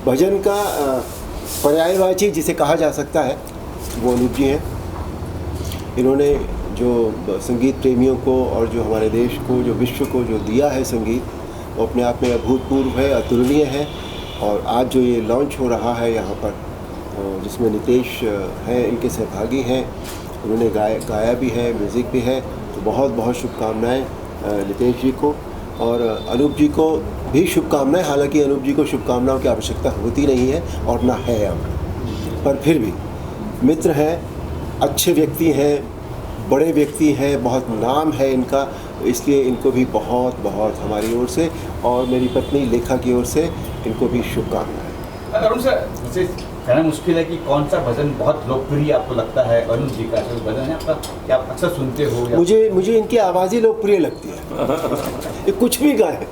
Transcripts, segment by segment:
भजन का पर्यायवाची जिसे कहा जा सकता है वो अनूप जी हैं। इन्होंने जो संगीत प्रेमियों को और जो हमारे देश को, जो विश्व को जो दिया है संगीत, वो अपने आप में अभूतपूर्व है, अतुलनीय है। और आज जो ये लॉन्च हो रहा है यहाँ पर, जिसमें नितेश हैं, इनके सहभागी हैं, उन्होंने गाया भी है, म्यूज़िक भी है। तो बहुत बहुत शुभकामनाएँ नितेश जी को, और अनूप जी को भी शुभकामनाएँ। हालांकि अनूप जी को शुभकामनाओं की आवश्यकता होती नहीं है और ना है अब, पर फिर भी मित्र हैं, अच्छे व्यक्ति हैं, बड़े व्यक्ति हैं, बहुत नाम है इनका, इसलिए इनको भी बहुत बहुत हमारी ओर से और मेरी पत्नी लेखा की ओर से इनको भी शुभकामनाएं। अरुण सर, मुझे कहना मुश्किल है कि कौन सा भजन बहुत लोकप्रिय आपको लगता है। अरुण जी का जो भजन है आपका, क्या आप अक्सर सुनते हो? मुझे इनकी आवाज़ ही लोकप्रिय लगती है। ये कुछ भी गाए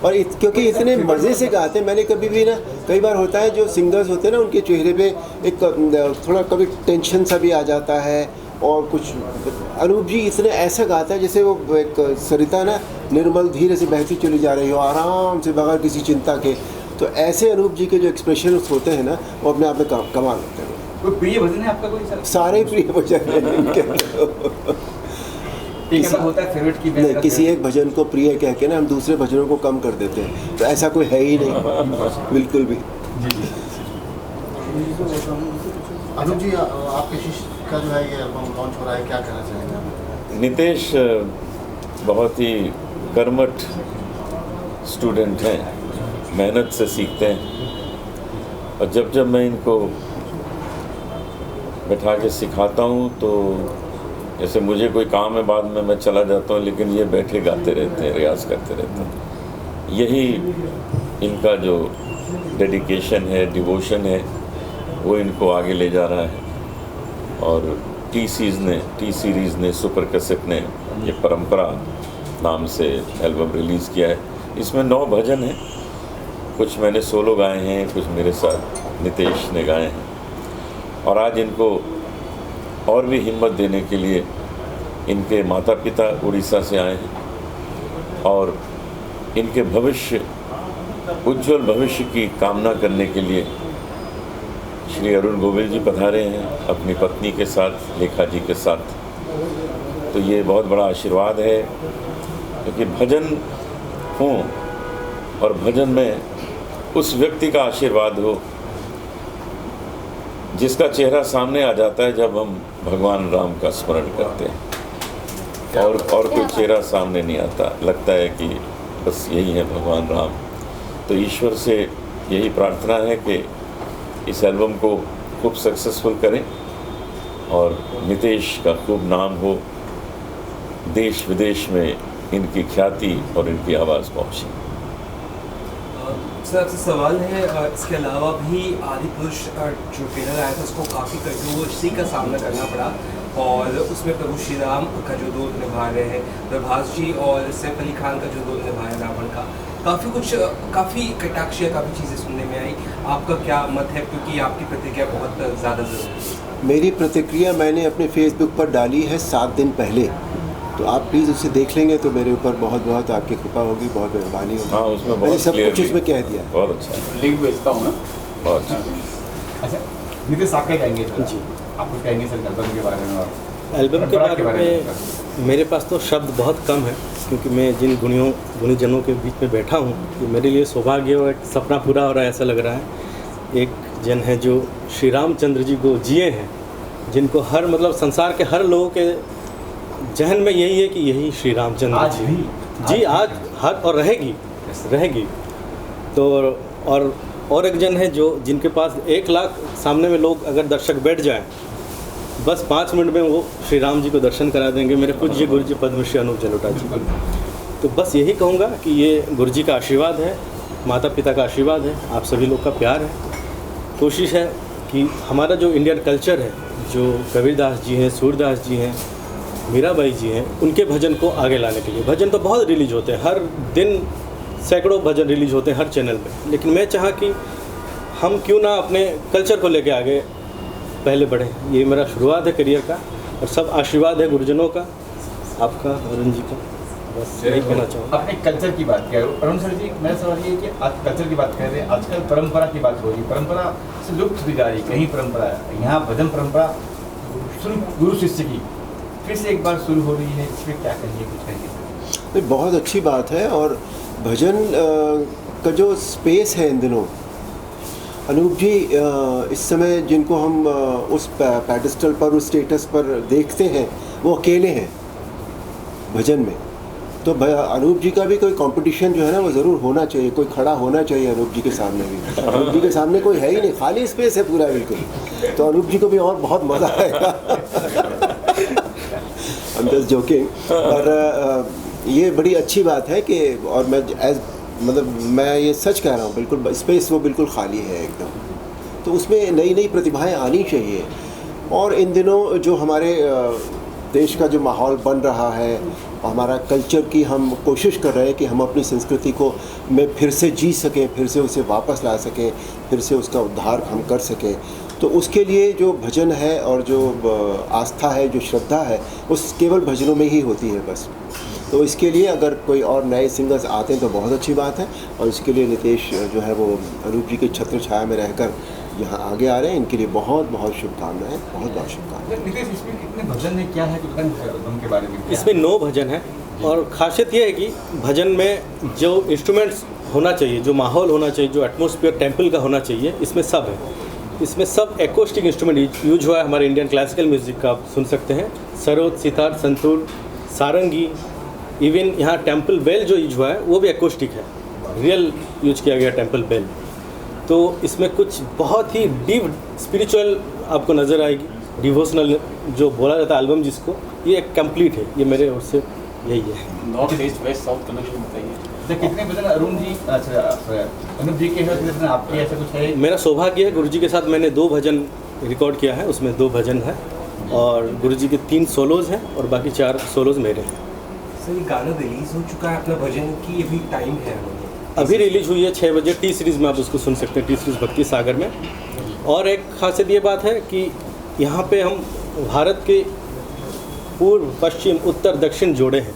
और क्योंकि इतने मज़े से गाते हैं। मैंने कभी भी ना, कई बार होता है जो सिंगर्स होते हैं ना, उनके चेहरे पे एक थोड़ा कभी टेंशन सा भी आ जाता है और कुछ। अनूप जी इतने ऐसा गाता है जैसे वो एक सरिता ना निर्मल धीरे से बहती चली जा रही हो, आराम से, बगैर किसी चिंता के। तो ऐसे अनूप जी के जो एक्सप्रेशन होते हैं ना, वो अपने आप में कमाल होते हैं। कोई प्रिय भजन है आपका? कोई सारे प्रिय भजन हैं इनके। होता है फेवरेट की किसी एक भजन को प्रिय कह के ना हम दूसरे भजनों को कम कर देते हैं, तो ऐसा कोई है ही नहीं बिल्कुल भी। अनूप जी, आपके शिष्य का जो है ये एल्बम लॉन्च हो रहा है, क्या कहना चाहेंगे? नितेश बहुत ही कर्मठ स्टूडेंट हैं, मेहनत से सीखते हैं। और जब मैं इनको बैठा के सिखाता हूँ तो जैसे मुझे कोई काम है, बाद में मैं चला जाता हूँ, लेकिन ये बैठे गाते रहते हैं, रियाज़ करते रहते हैं। यही इनका जो डेडिकेशन है, डिवोशन है, वो इनको आगे ले जा रहा है। और टी सीरीज़ ने सुपर कैसेट ने ये परंपरा नाम से एल्बम रिलीज़ किया है। इसमें 9 भजन हैं, कुछ मैंने सोलो गाए हैं, कुछ मेरे साथ नितेश ने गाए हैं। और आज इनको और भी हिम्मत देने के लिए इनके माता पिता उड़ीसा से आए हैं और इनके उज्जवल भविष्य की कामना करने के लिए श्री अरुण गोविल जी पधारे हैं अपनी पत्नी के साथ, लेखा जी के साथ। तो ये बहुत बड़ा आशीर्वाद है, क्योंकि भजन हों और भजन में उस व्यक्ति का आशीर्वाद हो जिसका चेहरा सामने आ जाता है जब हम भगवान राम का स्मरण करते हैं, और कोई चेहरा सामने नहीं आता, लगता है कि बस यही है भगवान राम। तो ईश्वर से यही प्रार्थना है कि इस एल्बम को खूब सक्सेसफुल करें और नितेश का खूब नाम हो, देश विदेश में इनकी ख्याति और इनकी आवाज़ पहुँचे। सर, आपसे सवाल है, इसके अलावा भी आदिपुरुष जो ट्रेलर आया था उसको काफ़ी कंट्रोवर्सी का सामना करना पड़ा, और उसमें प्रभु श्री राम का जो रोल निभा रहे हैं प्रभास जी, और सैफ अली खान का जो रोल निभाया रावण का, काफ़ी कटाक्ष, काफ़ी चीज़ें सुनने में आई। आपका क्या मत है, क्योंकि आपकी प्रतिक्रिया बहुत ज़्यादा ज़रूरी है? मेरी प्रतिक्रिया मैंने अपने फेसबुक पर डाली है 7 दिन पहले, तो आप प्लीज़ उसे देख लेंगे तो मेरे ऊपर बहुत बहुत आपकी कृपा होगी, बहुत मेहरबानी होगी। हाँ, उसमें मैंने सब कुछ उसमें कह दिया। बहुत अच्छा, लिंक भेजता हूँ मैं। बहुत अच्छा। अच्छा, नितेश आप क्या कहेंगे सर? जी, आप कुछ कहेंगे सर एल्बम के बारे में? और एल्बम के बारे में मेरे पास तो शब्द बहुत कम है, क्योंकि मैं जिन गुणीजनों के बीच में बैठा हूँ, ये मेरे लिए सौभाग्य और एक सपना पूरा हो रहा है ऐसा लग रहा है। एक जन है जो श्री रामचंद्र जी को जिए हैं, जिनको हर संसार के हर लोगों के जहन में यही है कि यही श्री रामचंद्र जी आज हर और रहेगी। तो और एक जन है जो जिनके पास 1 लाख सामने में लोग अगर दर्शक बैठ जाएं, बस 5 मिनट में वो श्री राम जी को दर्शन करा देंगे, मेरे पूज्य गुरु जी पद्मश्री अनूप जलोटा जी को। तो बस यही कहूँगा कि ये गुरु जी का आशीर्वाद है, माता पिता का आशीर्वाद है, आप सभी लोग का प्यार है। कोशिश है कि हमारा जो इंडियन कल्चर है, जो कबीरदास जी हैं, सूरदास जी हैं, मीराबाई जी हैं, उनके भजन को आगे लाने के लिए, भजन तो बहुत रिलीज होते हैं, हर दिन सैकड़ों भजन रिलीज होते हैं हर चैनल पे, लेकिन मैं चाहा कि हम क्यों ना अपने कल्चर को लेके आगे पहले बढ़ें। ये मेरा शुरुआत है करियर का, और सब आशीर्वाद है गुरुजनों का, आपका, अरुण जी का। बस यही कहना चाहूँगा। आपने कल्चर की बात किया अरुण सर जी, मेरा सवाल ये है कि आज कल्चर की बात कर रहे हैं, आजकल परंपरा की बात हो रही है, परंपरा से लुप्त होती जा रही है, कहीं परंपरा है, यहाँ भजन परंपरा शुरू गुरु शिष्य की फिर से एक बार शुरू हो रही है, इसमें क्या कहिए, कुछ कहिए? नहीं, बहुत अच्छी बात है। और भजन का जो स्पेस है इन दिनों, अनूप जी इस समय जिनको हम उस पैडेस्टल पर, उस स्टेटस पर देखते हैं, वो अकेले हैं भजन में। तो अनूप जी का भी कोई कंपटीशन जो है ना वो ज़रूर होना चाहिए, कोई खड़ा होना चाहिए अनूप जी के सामने भी। अनूप जी के सामने कोई है ही नहीं, खाली स्पेस है पूरा बिल्कुल। तो अनूप जी को भी और बहुत मज़ा आएगा। I'm just joking। और ये बड़ी अच्छी बात है कि, और मैं ये सच कह रहा हूँ, बिल्कुल स्पेस वो बिल्कुल खाली है एकदम। तो उसमें नई नई प्रतिभाएं आनी चाहिए। और इन दिनों जो हमारे देश का जो माहौल बन रहा है, हमारा कल्चर की हम कोशिश कर रहे हैं कि हम अपनी संस्कृति को में फिर से जी सकें, फिर से उसे वापस ला सकें, फिर से उसका उद्धार हम कर सकें। तो उसके लिए जो भजन है और जो आस्था है, जो श्रद्धा है, उस केवल भजनों में ही होती है बस। तो इसके लिए अगर कोई और नए सिंगर्स आते हैं तो बहुत अच्छी बात है। और इसके लिए नितेश जो है वो अनूप जी के छत्र छाया में रहकर यहाँ आगे आ रहे हैं। इनके लिए बहुत बहुत शुभकामनाएं, बहुत बहुत शुभकामनाएं। नितेश, इसमें कितने भजन है, क्या है एल्बम के बारे में? इसमें 9 भजन है। और ख़ासियत ये है कि भजन में जो इंस्ट्रूमेंट्स होना चाहिए, जो माहौल होना चाहिए, जो एटमॉस्फेयर टेम्पल का होना चाहिए, इसमें सब है। इसमें सब एक्रोस्टिक इंस्ट्रूमेंट यूज हुआ है। हमारे इंडियन क्लासिकल म्यूज़िक का आप सुन सकते हैं, सरोद, सितार, संतूर, सारंगी, इवन यहाँ टेम्पल बेल जो यूज हुआ है वो भी एक्रोस्टिक है, रियल यूज किया गया टेम्पल बेल। तो इसमें कुछ बहुत ही डीप स्पिरिचुअल आपको नज़र आएगी, डिवोशनल जो बोला जाता है एल्बम जिसको, ये एक कंप्लीट है। ये मेरे ओर से यही है। North east west south connection बताइए। तो कितने भजन अरुण जी, अच्छा अनूप जी के साथ, कितने आपके, ऐसा कुछ है? मेरा सौभाग्य है, गुरुजी के साथ मैंने 2 भजन रिकॉर्ड किया है, उसमें 2 भजन है और गुरुजी के 3 सोलोज हैं और बाकी 4 सोलोज मेरे हैं। सर, ये गाना रिलीज हो चुका है अपना भजन की, अभी टाइम है? अभी रिलीज हुई है 6 बजे टी सीरीज़ में, आप उसको सुन सकते हैं, टी सीरीज़ भक्ति सागर में। और एक खासियत ये बात है कि यहाँ पे हम भारत के पूर्व, पश्चिम, उत्तर, दक्षिण जोड़े हैं।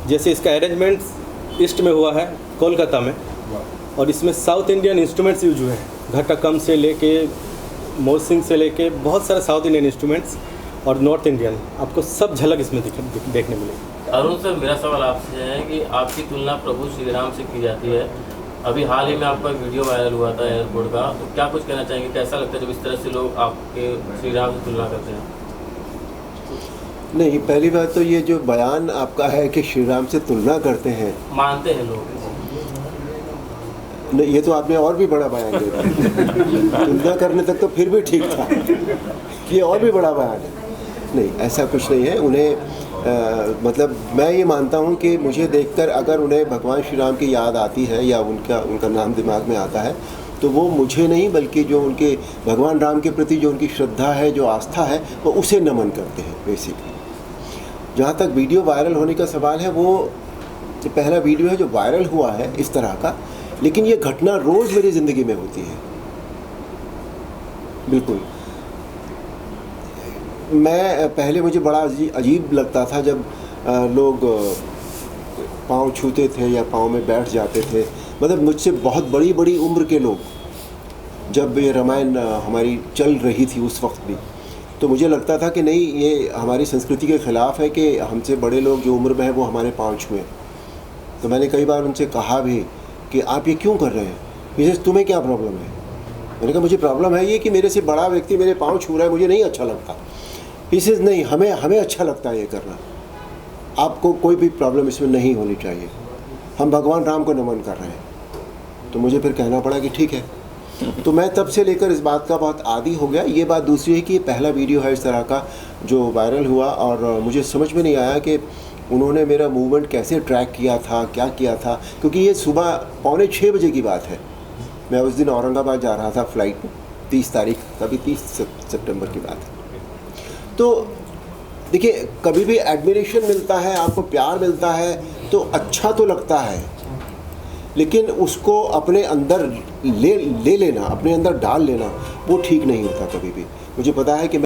जैसे इसका अरेंजमेंट्स ईस्ट में हुआ है कोलकाता में, और इसमें साउथ इंडियन इंस्ट्रूमेंट्स यूज हुए हैं, घटकम से लेके मोसिंग से लेके बहुत सारे साउथ इंडियन इंस्ट्रूमेंट्स और नॉर्थ इंडियन, आपको सब झलक इसमें देखने मिलेगी। अरुण सर, मेरा सवाल आपसे है कि आपकी तुलना प्रभु श्री राम से की जाती है। अभी हाल ही में आपका वीडियो वायरल हुआ था एयरपोर्ट का, तो क्या कुछ कहना चाहेंगे, कैसा लगता है जब इस तरह से लोग आपके श्री राम से तुलना करते हैं? नहीं, पहली बात तो ये जो बयान आपका है कि श्री राम से तुलना करते हैं, मानते हैं लोग। नहीं, ये तो आपने और भी बड़ा बयान दे दिया। तुलना करने तक तो फिर भी ठीक था, ये और भी बड़ा बयान है। नहीं, ऐसा कुछ नहीं है। उन्हें मतलब मैं ये मानता हूँ कि मुझे देखकर अगर उन्हें भगवान श्री राम की याद आती है या उनका नाम दिमाग में आता है, तो वो मुझे नहीं बल्कि जो उनके भगवान राम के प्रति जो उनकी श्रद्धा है, जो आस्था है, वो उसे नमन करते हैं बेसिकली। जहाँ तक वीडियो वायरल होने का सवाल है, वो पहला वीडियो है जो वायरल हुआ है इस तरह का, लेकिन ये घटना रोज़ मेरी ज़िंदगी में होती है। बिल्कुल, मैं पहले मुझे बड़ा अजीब लगता था जब लोग पाँव छूते थे या पाँव में बैठ जाते थे, मतलब मुझसे बहुत बड़ी बड़ी उम्र के लोग, जब ये रामायण हमारी चल रही थी उस वक्त भी, तो मुझे लगता था कि नहीं, ये हमारी संस्कृति के ख़िलाफ़ है कि हमसे बड़े लोग जो उम्र में हैं वो हमारे पाँव छुएं। तो मैंने कई बार उनसे कहा भी कि आप ये क्यों कर रहे हैं, जैसे तुम्हें क्या प्रॉब्लम है? मैंने कहा मुझे प्रॉब्लम है ये कि मेरे से बड़ा व्यक्ति मेरे पाँव छू रहा है, मुझे नहीं अच्छा लगता। इसे नहीं, हमें अच्छा लगता है ये करना, आपको कोई भी प्रॉब्लम इसमें नहीं होनी चाहिए, हम भगवान राम को नमन कर रहे हैं। तो मुझे फिर कहना पड़ा कि ठीक है। तो मैं तब से लेकर इस बात का बहुत आदी हो गया। ये बात दूसरी है कि ये पहला वीडियो है इस तरह का जो वायरल हुआ, और मुझे समझ में नहीं आया कि उन्होंने मेरा मूवमेंट कैसे ट्रैक किया था, क्या किया था, क्योंकि ये सुबह 5:45 बजे की बात है। मैं उस दिन औरंगाबाद जा रहा था फ्लाइट में, 30 तारीख, कभी 30 सितंबर की बात है। तो देखिए, कभी भी एडमिरेशन मिलता है, आपको प्यार मिलता है तो अच्छा तो लगता है, लेकिन उसको अपने अंदर ले लेना, अपने अंदर डाल लेना, वो ठीक नहीं होता कभी भी। मुझे पता है कि